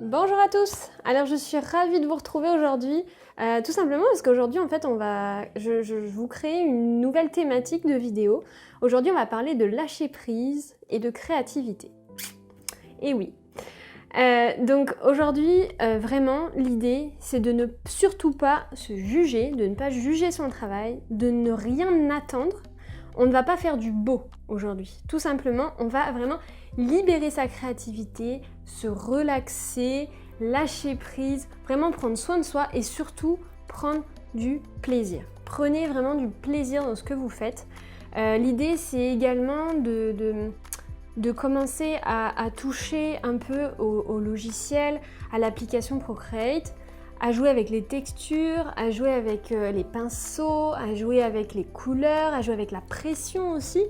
Bonjour à tous. Alors je suis ravie de vous retrouver aujourd'hui, tout simplement parce qu'aujourd'hui en fait je vous crée une nouvelle thématique de vidéo. Aujourd'hui on va parler de lâcher prise et de créativité. Et oui. Donc aujourd'hui vraiment l'idée c'est de ne surtout pas se juger, de ne pas juger son travail, de ne rien attendre. On ne va pas faire du beau aujourd'hui. Tout simplement, on va vraiment libérer sa créativité, se relaxer, lâcher prise, vraiment prendre soin de soi et surtout prendre du plaisir. Prenez vraiment du plaisir dans ce que vous faites. L'idée, c'est également de commencer à toucher un peu au logiciel, à l'application Procreate, à jouer avec les textures, à jouer avec les pinceaux, à jouer avec les couleurs, à jouer avec la pression aussi.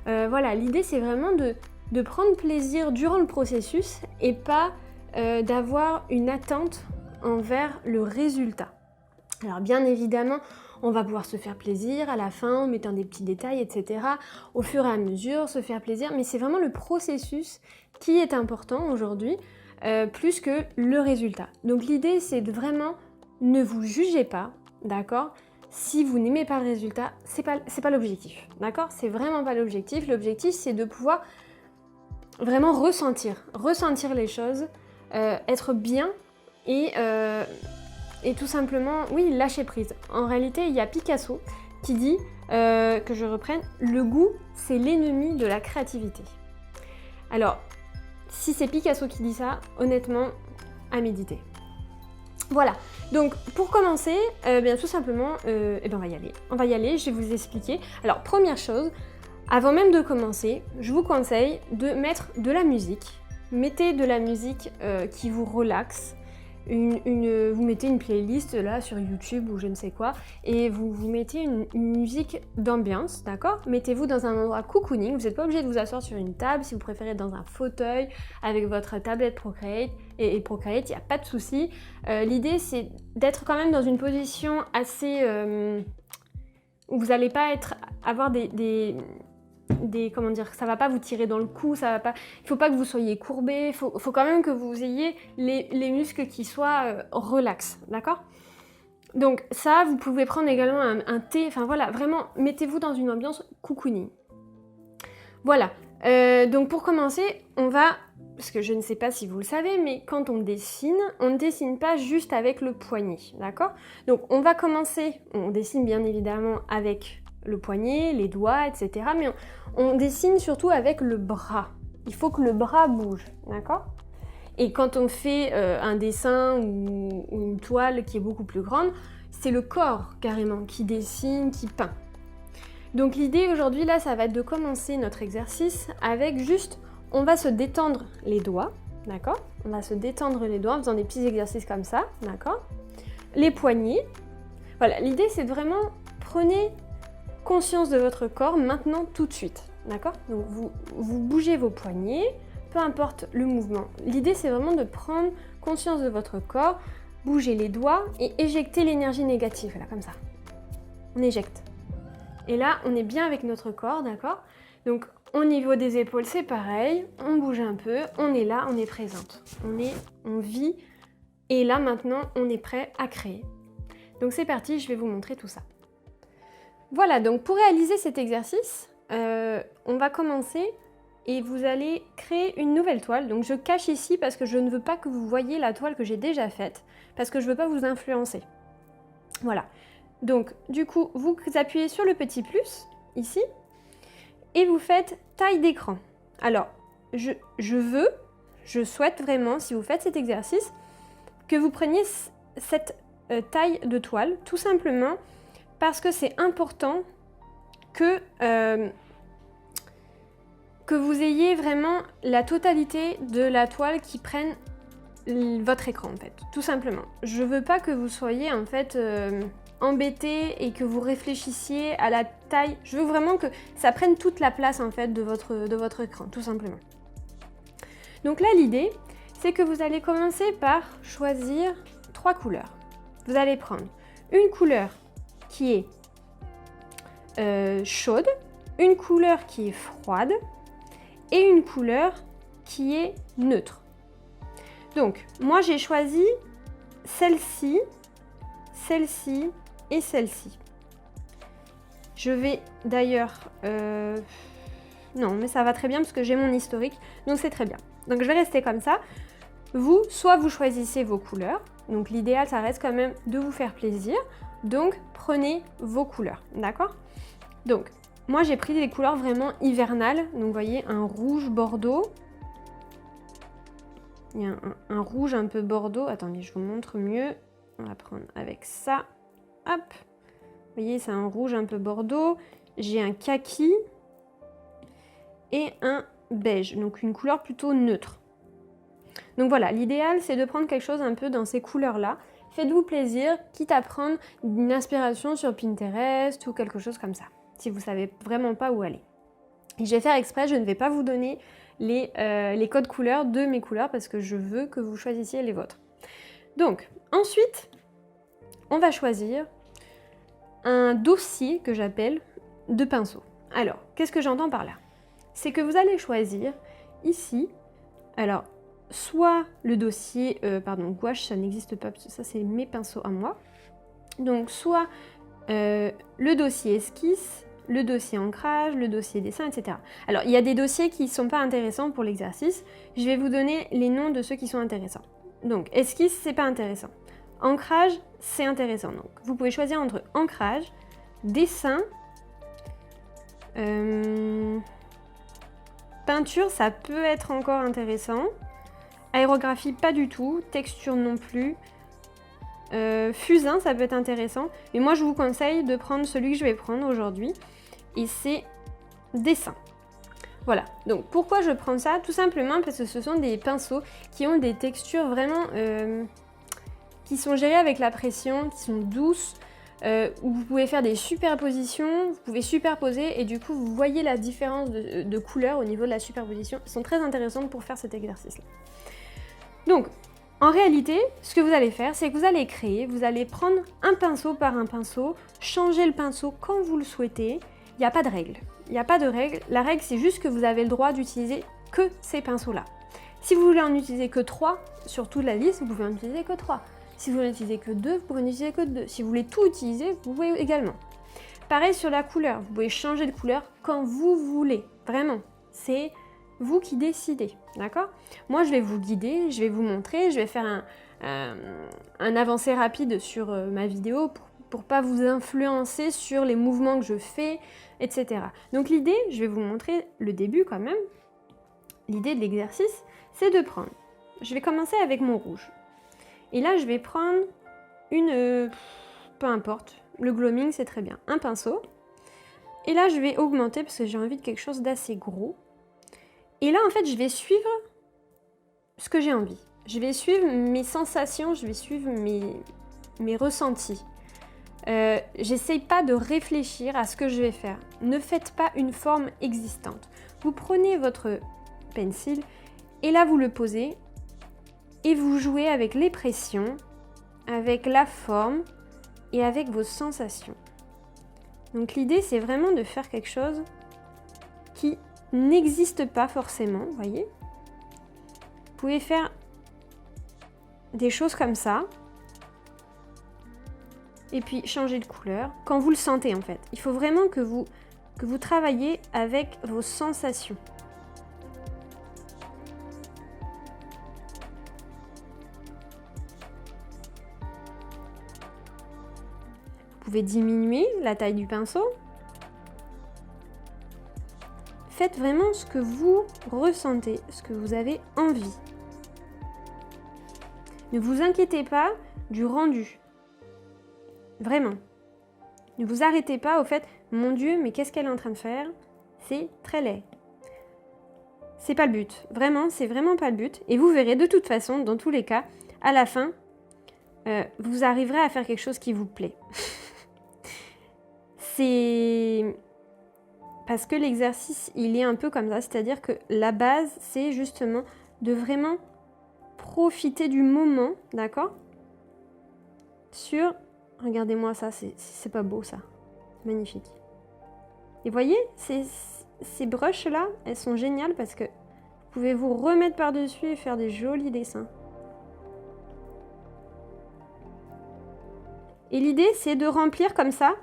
Voilà, l'idée c'est vraiment de prendre plaisir durant le processus et pas d'avoir une attente envers le résultat. Alors bien évidemment, on va pouvoir se faire plaisir à la fin en mettant des petits détails, etc. Au fur et à mesure, se faire plaisir, mais c'est vraiment le processus qui est important aujourd'hui. Plus que le résultat. Donc l'idée c'est de vraiment ne vous jugez pas, d'accord? Si vous n'aimez pas le résultat, c'est pas l'objectif, d'accord? C'est vraiment pas l'objectif. L'objectif c'est de pouvoir vraiment ressentir les choses, être bien et tout simplement, oui, lâcher prise. En réalité, il y a Picasso qui dit, que je reprenne, le goût c'est l'ennemi de la créativité. Alors, si c'est Picasso qui dit ça, honnêtement, à méditer. Voilà, donc pour commencer, bien tout simplement, on va y aller. On va y aller, je vais vous expliquer. Alors, première chose, avant même de commencer, je vous conseille de mettre de la musique. Mettez de la musique qui vous relaxe. Vous mettez une playlist là sur YouTube ou je ne sais quoi et vous mettez une musique d'ambiance, d'accord? Mettez-vous dans un endroit cocooning, vous n'êtes pas obligé de vous asseoir sur une table, si vous préférez dans un fauteuil avec votre tablette Procreate et Procreate, il n'y a pas de souci. L'idée c'est d'être quand même dans une position assez... où vous n'allez pas avoir comment dire, ça va pas vous tirer dans le cou, ça va pas, il faut pas que vous soyez courbé, faut quand même que vous ayez les muscles qui soient relax, d'accord? Donc ça, vous pouvez prendre également un thé, enfin voilà, vraiment, mettez-vous dans une ambiance cocooning. Voilà, donc pour commencer, on va, parce que je ne sais pas si vous le savez, mais quand on ne dessine pas juste avec le poignet, d'accord? Donc on va commencer, on dessine bien évidemment avec le poignet, les doigts, etc. Mais on dessine surtout avec le bras. Il faut que le bras bouge, d'accord? Et quand on fait un dessin ou une toile qui est beaucoup plus grande, c'est le corps carrément qui dessine, qui peint. Donc l'idée aujourd'hui là, ça va être de commencer notre exercice avec juste, on va se détendre les doigts, d'accord? On va se détendre les doigts en faisant des petits exercices comme ça, d'accord? Les poignets. Voilà, l'idée c'est de vraiment prenez conscience de votre corps maintenant tout de suite, d'accord? Donc vous bougez vos poignets, peu importe le mouvement. L'idée c'est vraiment de prendre conscience de votre corps, bouger les doigts et éjecter l'énergie négative, là comme ça. On éjecte. Et là on est bien avec notre corps, d'accord? Donc au niveau des épaules c'est pareil, on bouge un peu, on est là, on est présente. On vit et là maintenant on est prêt à créer. Donc c'est parti, je vais vous montrer tout ça. Voilà, donc pour réaliser cet exercice, on va commencer et vous allez créer une nouvelle toile. Donc je cache ici parce que je ne veux pas que vous voyiez la toile que j'ai déjà faite, parce que je ne veux pas vous influencer. Voilà, donc du coup, vous appuyez sur le petit plus, ici, et vous faites taille d'écran. Alors, je souhaite vraiment, si vous faites cet exercice, que vous preniez cette taille de toile, tout simplement, parce que c'est important que vous ayez vraiment la totalité de la toile qui prenne votre écran en fait, tout simplement. Je veux pas que vous soyez en fait embêté et que vous réfléchissiez à la taille. Je veux vraiment que ça prenne toute la place en fait de votre écran, tout simplement. Donc là l'idée, c'est que vous allez commencer par choisir 3 couleurs. Vous allez prendre une couleur qui est chaude, une couleur qui est froide et une couleur qui est neutre. Donc, moi j'ai choisi celle-ci, celle-ci et celle-ci. Je vais d'ailleurs... Non, mais ça va très bien parce que j'ai mon historique, donc c'est très bien. Donc je vais rester comme ça. Vous, soit vous choisissez vos couleurs, donc l'idéal ça reste quand même de vous faire plaisir, donc prenez vos couleurs, d'accord? Donc, moi j'ai pris des couleurs vraiment hivernales, donc vous voyez un rouge bordeaux. Il y a un rouge un peu bordeaux, attendez je vous montre mieux, on va prendre avec ça, hop. Vous voyez c'est un rouge un peu bordeaux, j'ai un kaki, et un beige, donc une couleur plutôt neutre. Donc voilà, l'idéal c'est de prendre quelque chose un peu dans ces couleurs-là. Faites-vous plaisir, quitte à prendre une inspiration sur Pinterest ou quelque chose comme ça, si vous ne savez vraiment pas où aller. Et je vais faire exprès, je ne vais pas vous donner les codes couleurs de mes couleurs parce que je veux que vous choisissiez les vôtres. Donc, ensuite, on va choisir un dossier que j'appelle de pinceaux. Alors, qu'est-ce que j'entends par là? C'est que vous allez choisir ici, alors soit le dossier, gouache, ça n'existe pas, parce que ça c'est mes pinceaux à moi. Donc soit le dossier esquisse, le dossier ancrage, le dossier dessin, etc. Alors il y a des dossiers qui ne sont pas intéressants pour l'exercice, je vais vous donner les noms de ceux qui sont intéressants. Donc esquisse, c'est pas intéressant. Ancrage, c'est intéressant. Donc vous pouvez choisir entre ancrage, dessin, peinture, ça peut être encore intéressant. Aérographie, pas du tout. Texture non plus. Fusain, ça peut être intéressant. Mais moi, je vous conseille de prendre celui que je vais prendre aujourd'hui. Et c'est dessin. Voilà. Donc, pourquoi je prends ça? Tout simplement parce que ce sont des pinceaux qui ont des textures vraiment... qui sont gérées avec la pression, qui sont douces. Où vous pouvez faire des superpositions, vous pouvez superposer et du coup vous voyez la différence de couleur au niveau de la superposition. Ils sont très intéressantes pour faire cet exercice-là. Donc, en réalité, ce que vous allez faire, c'est que vous allez créer, vous allez prendre un pinceau par un pinceau, changer le pinceau quand vous le souhaitez. Il n'y a pas de règle. Il n'y a pas de règle. La règle, c'est juste que vous avez le droit d'utiliser que ces pinceaux-là. Si vous voulez en utiliser que 3 sur toute la liste, vous pouvez en utiliser que 3. Si vous voulez n'utiliser que 2, vous pouvez n'utiliser que 2. Si vous voulez tout utiliser, vous pouvez également. Pareil sur la couleur, vous pouvez changer de couleur quand vous voulez. Vraiment, c'est vous qui décidez, d'accord? Moi, je vais vous guider, je vais vous montrer, je vais faire un avancé rapide sur ma vidéo pour pas vous influencer sur les mouvements que je fais, etc. Donc l'idée, je vais vous montrer le début quand même. L'idée de l'exercice, c'est de prendre. Je vais commencer avec mon rouge. Et là, je vais prendre une... peu importe, le gloaming, c'est très bien. Un pinceau. Et là, je vais augmenter parce que j'ai envie de quelque chose d'assez gros. Et là, en fait, je vais suivre ce que j'ai envie. Je vais suivre mes sensations, je vais suivre mes ressentis. J'essaye pas de réfléchir à ce que je vais faire. Ne faites pas une forme existante. Vous prenez votre pencil et là, vous le posez. Et vous jouez avec les pressions, avec la forme et avec vos sensations. Donc l'idée, c'est vraiment de faire quelque chose qui n'existe pas forcément, vous voyez. Vous pouvez faire des choses comme ça. Et puis changer de couleur quand vous le sentez en fait. Il faut vraiment que vous travaillez avec vos sensations. Vous pouvez diminuer la taille du pinceau. Faites vraiment ce que vous ressentez, ce que vous avez envie. Ne vous inquiétez pas du rendu. Vraiment. Ne vous arrêtez pas au fait, mon Dieu, mais qu'est-ce qu'elle est en train de faire? C'est très laid. C'est pas le but. Vraiment, c'est vraiment pas le but. Et vous verrez de toute façon, dans tous les cas, à la fin, vous arriverez à faire quelque chose qui vous plaît. C'est parce que l'exercice, il est un peu comme ça, c'est-à-dire que la base, c'est justement de vraiment profiter du moment, d'accord? Sur, regardez-moi ça, c'est pas beau ça, magnifique. Et voyez, ces brushes-là, elles sont géniales parce que vous pouvez vous remettre par-dessus et faire des jolis dessins. Et l'idée, c'est de remplir comme ça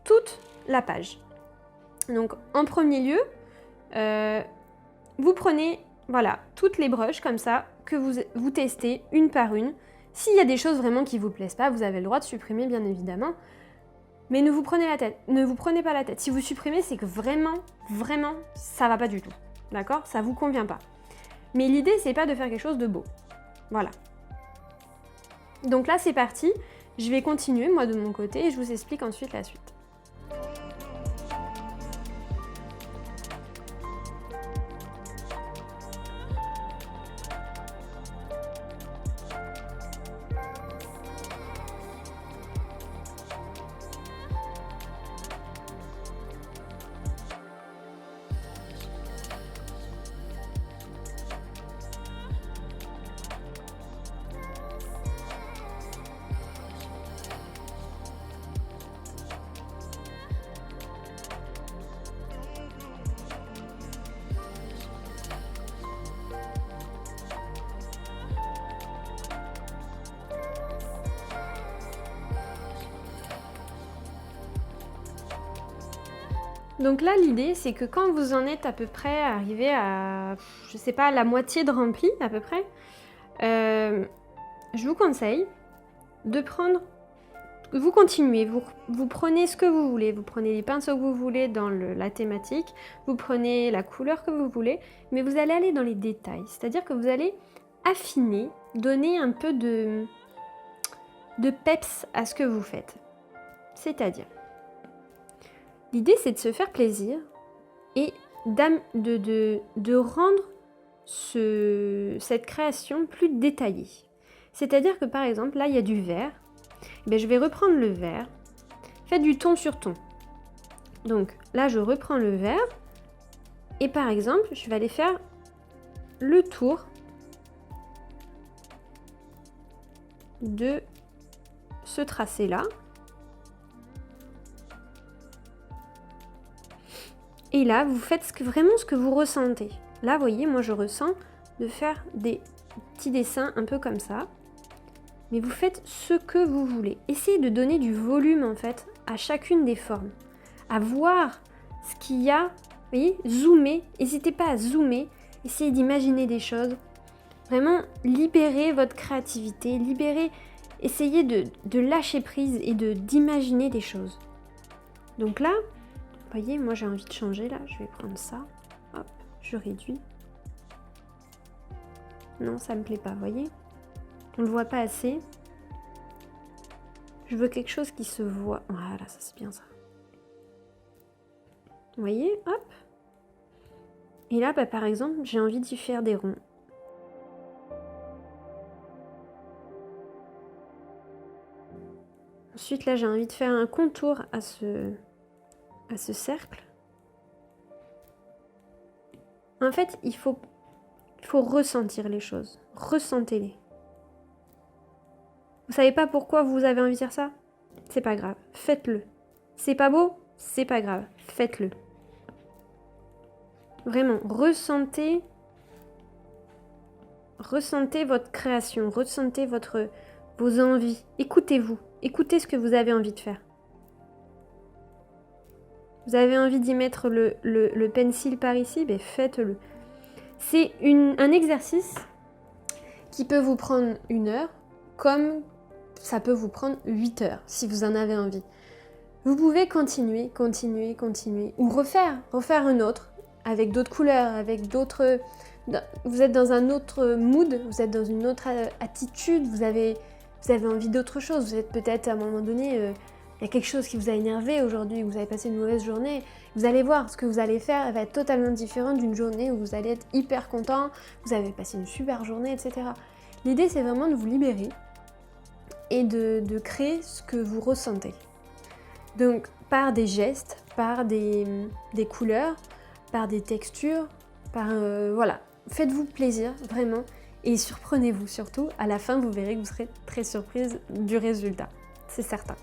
toute la page. Donc, en premier lieu, vous prenez voilà, toutes les brushes comme ça que vous testez une par une. S'il y a des choses vraiment qui ne vous plaisent pas, vous avez le droit de supprimer, bien évidemment. Mais ne vous prenez pas la tête. Si vous supprimez, c'est que vraiment, ça va pas du tout. D'accord? Ça vous convient pas. Mais l'idée, c'est pas de faire quelque chose de beau. Voilà. Donc là, c'est parti. Je vais continuer, moi, de mon côté, et je vous explique ensuite la suite. Donc là, l'idée, c'est que quand vous en êtes à peu près arrivé à, je sais pas, la moitié de rempli à peu près, je vous conseille de prendre, vous continuez, vous prenez ce que vous voulez, vous prenez les pinceaux que vous voulez dans la thématique, vous prenez la couleur que vous voulez, mais vous allez aller dans les détails, c'est-à-dire que vous allez affiner, donner un peu de peps à ce que vous faites. C'est-à-dire, l'idée, c'est de se faire plaisir et de rendre cette création plus détaillée. C'est-à-dire que, par exemple, là, il y a du vert. Ben, je vais reprendre le vert. Faites du ton sur ton. Donc, là, je reprends le vert. Et par exemple, je vais aller faire le tour de ce tracé-là. Et là, vous faites vraiment ce que vous ressentez. Là, vous voyez, moi, je ressens de faire des petits dessins un peu comme ça. Mais vous faites ce que vous voulez. Essayez de donner du volume, en fait, à chacune des formes. À voir ce qu'il y a. Vous voyez, zoomer. N'hésitez pas à zoomer. Essayez d'imaginer des choses. Vraiment, libérez votre créativité. Essayez de lâcher prise et d'imaginer des choses. Donc là, vous voyez, moi j'ai envie de changer là, je vais prendre ça, hop, je réduis. Non, ça me plaît pas, vous voyez. On le voit pas assez. Je veux quelque chose qui se voit. Voilà, ça c'est bien ça. Vous voyez, hop. Et là, bah, par exemple, j'ai envie d'y faire des ronds. Ensuite, là, j'ai envie de faire un contour à ce cercle. En fait, il faut ressentir les choses. Ressentez-les. Vous savez pas pourquoi vous avez envie de dire ça? C'est pas grave. Faites-le. C'est pas beau? C'est pas grave. Faites-le. Vraiment, ressentez votre création. Ressentez vos envies. Écoutez-vous. Écoutez ce que vous avez envie de faire. Vous avez envie d'y mettre le pencil par ici, ben faites-le. C'est un exercice qui peut vous prendre 1 heure, comme ça peut vous prendre 8 heures, si vous en avez envie. Vous pouvez continuer, ou refaire un autre, avec d'autres couleurs, avec d'autres... Vous êtes dans un autre mood, vous êtes dans une autre attitude, vous avez envie d'autre chose, vous êtes peut-être à un moment donné... il y a quelque chose qui vous a énervé aujourd'hui, vous avez passé une mauvaise journée, vous allez voir, ce que vous allez faire va être totalement différent d'une journée où vous allez être hyper content, vous avez passé une super journée, etc. L'idée, c'est vraiment de vous libérer et de créer ce que vous ressentez. Donc, par des gestes, par des couleurs, par des textures, voilà. Faites-vous plaisir, vraiment, et surprenez-vous surtout. À la fin, vous verrez que vous serez très surprise du résultat, c'est certain.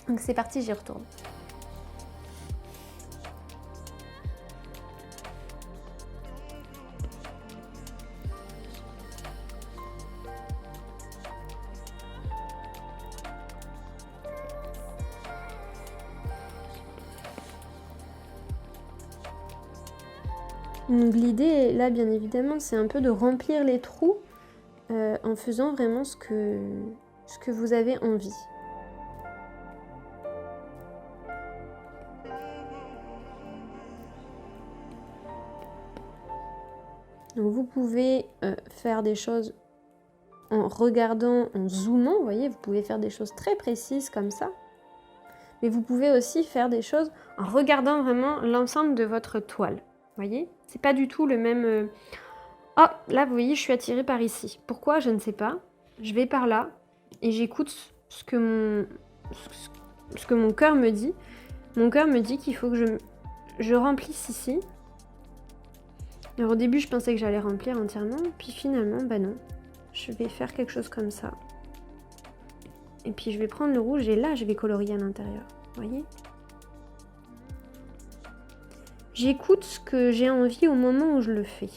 Donc c'est parti, j'y retourne. Donc l'idée là bien évidemment c'est un peu de remplir les trous en faisant vraiment ce que vous avez envie. Donc vous pouvez faire des choses en regardant, en zoomant, vous voyez, vous pouvez faire des choses très précises comme ça. Mais vous pouvez aussi faire des choses en regardant vraiment l'ensemble de votre toile. Vous voyez, c'est pas du tout le même... Oh, là vous voyez, je suis attirée par ici. Pourquoi? Je ne sais pas. Je vais par là et j'écoute ce que mon cœur me dit. Mon cœur me dit qu'il faut que je remplisse ici. Alors au début, je pensais que j'allais remplir entièrement, puis finalement, bah non. Je vais faire quelque chose comme ça. Et puis je vais prendre le rouge et là, je vais colorier à l'intérieur. Vous voyez? J'écoute ce que j'ai envie au moment où je le fais.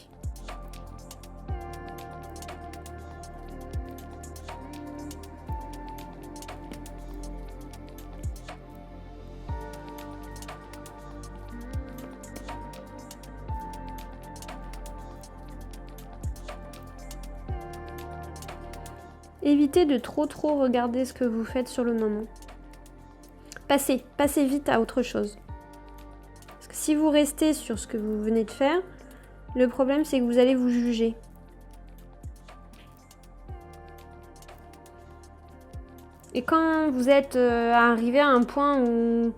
Évitez de trop regarder ce que vous faites sur le moment. Passez vite à autre chose. Parce que si vous restez sur ce que vous venez de faire, le problème c'est que vous allez vous juger. Et quand vous êtes arrivé à un point où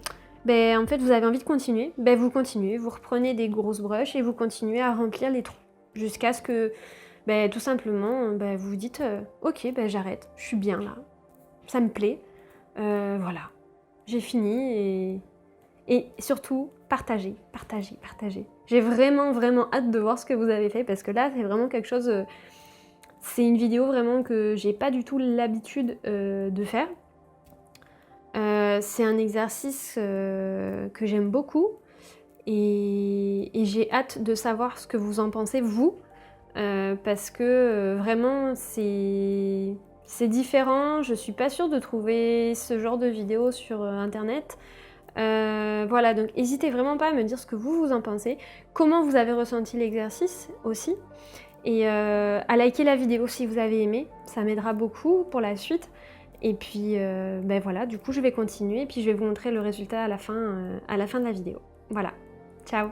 en fait vous avez envie de continuer, vous continuez, vous reprenez des grosses brushes et vous continuez à remplir les trous. Jusqu'à ce que tout simplement vous vous dites ok j'arrête, je suis bien là, ça me plaît, voilà, j'ai fini et surtout partagez. J'ai vraiment hâte de voir ce que vous avez fait parce que là c'est vraiment quelque chose, c'est une vidéo vraiment que j'ai pas du tout l'habitude de faire. C'est un exercice que j'aime beaucoup et j'ai hâte de savoir ce que vous en pensez vous. Parce que vraiment c'est différent, je suis pas sûre de trouver ce genre de vidéo sur internet. Voilà, donc n'hésitez vraiment pas à me dire ce que vous en pensez, comment vous avez ressenti l'exercice aussi, et à liker la vidéo si vous avez aimé, ça m'aidera beaucoup pour la suite. Et puis voilà, du coup je vais continuer et puis je vais vous montrer le résultat à la fin de la vidéo. Voilà, ciao!